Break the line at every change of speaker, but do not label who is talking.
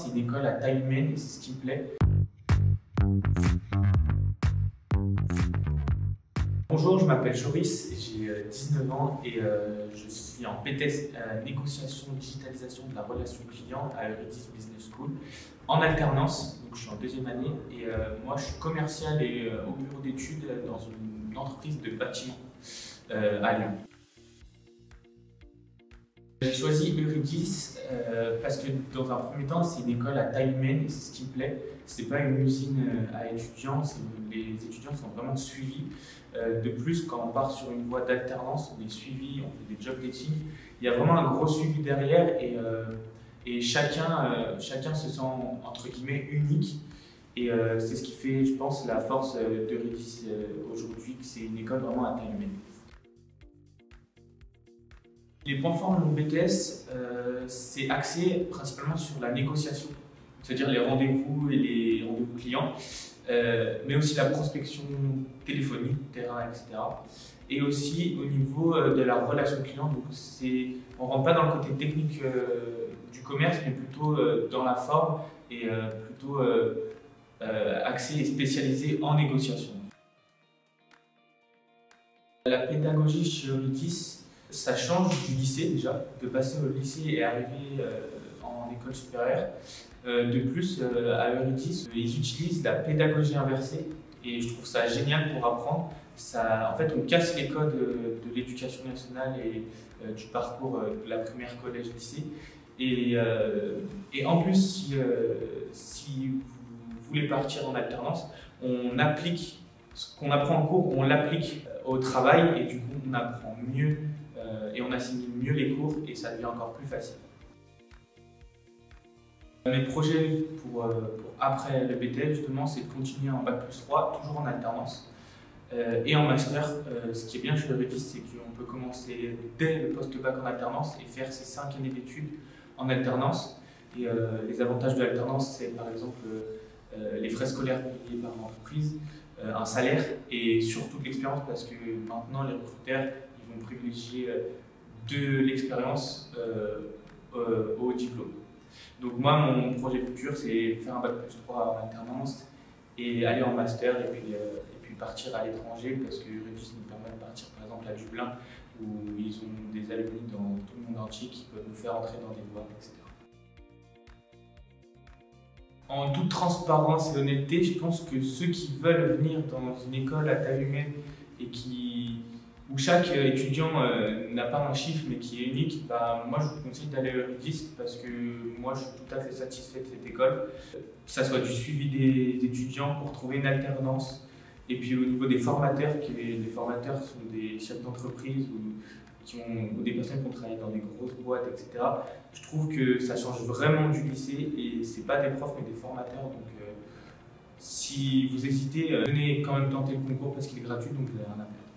c'est une école à taille humaine et c'est ce qui me plaît. Bonjour, je m'appelle Joris, j'ai 19 ans et je suis en BTS négociation digitalisation de la relation client à Eurydice Business School en alternance. Donc je suis en deuxième année et moi je suis commercial et au bureau d'études dans une entreprise de bâtiment à Lyon. J'ai choisi Eurydice parce que dans un premier temps, c'est une école à taille humaine et c'est ce qui me plaît. Ce n'est pas une usine à étudiants, les étudiants sont vraiment suivis. De plus, quand on part sur une voie d'alternance, on est suivi, on fait des job dating. Il y a vraiment un gros suivi derrière et chacun se sent entre guillemets unique. Et c'est ce qui fait, je pense, la force d'Eurydice aujourd'hui, que c'est une école vraiment à taille humaine. Les points forts de mon BTS, c'est axé principalement sur la négociation, c'est-à-dire les rendez-vous et les rendez-vous clients, mais aussi la prospection téléphonique, terrain, etc. Et aussi au niveau de la relation client, donc on ne rentre pas dans le côté technique du commerce, mais plutôt dans la forme et plutôt axé et spécialisé en négociation. La pédagogie chez Eurydice, ça change du lycée déjà, de passer au lycée et arriver en école supérieure. De plus, à Eurydice, ils utilisent la pédagogie inversée et je trouve ça génial pour apprendre. En fait, on casse les codes de l'éducation nationale et du parcours de la primaire, collège, lycée. Et en plus, si vous voulez partir en alternance, on applique ce qu'on apprend en cours, on l'applique au travail et du coup, on apprend mieux et on assimile mieux les cours et ça devient encore plus facile. Mes projets pour après le BTS, justement, c'est de continuer en Bac+3, toujours en alternance et en master. Ce qui est bien chez Eurydice, c'est qu'on peut commencer dès le post-bac en alternance et faire ses 5 années d'études en alternance. Et les avantages de l'alternance, c'est par exemple les frais scolaires payés par l'entreprise, un salaire et surtout de l'expérience parce que maintenant les recruteurs ils vont privilégier de l'expérience au diplôme. Donc moi, mon projet futur, c'est faire un Bac+3 en alternance et aller en master et puis partir à l'étranger parce que Eurydice nous permet de partir par exemple à Dublin où ils ont des alumni dans tout le monde entier qui peuvent nous faire entrer dans des boîtes, etc. En toute transparence et honnêteté, je pense que ceux qui veulent venir dans une école à taille humaine et où chaque étudiant n'a pas un chiffre mais qui est unique, moi je vous conseille d'aller à Eurydice parce que moi je suis tout à fait satisfait de cette école. Que ça soit du suivi des étudiants pour trouver une alternance et puis au niveau des formateurs, les formateurs sont des chefs d'entreprise ou des personnes qui ont travaillé dans des grosses boîtes, etc. Je trouve que ça change vraiment du lycée et c'est pas des profs mais des formateurs. Donc si vous hésitez, venez quand même tenter le concours parce qu'il est gratuit, donc vous avez rien à perdre.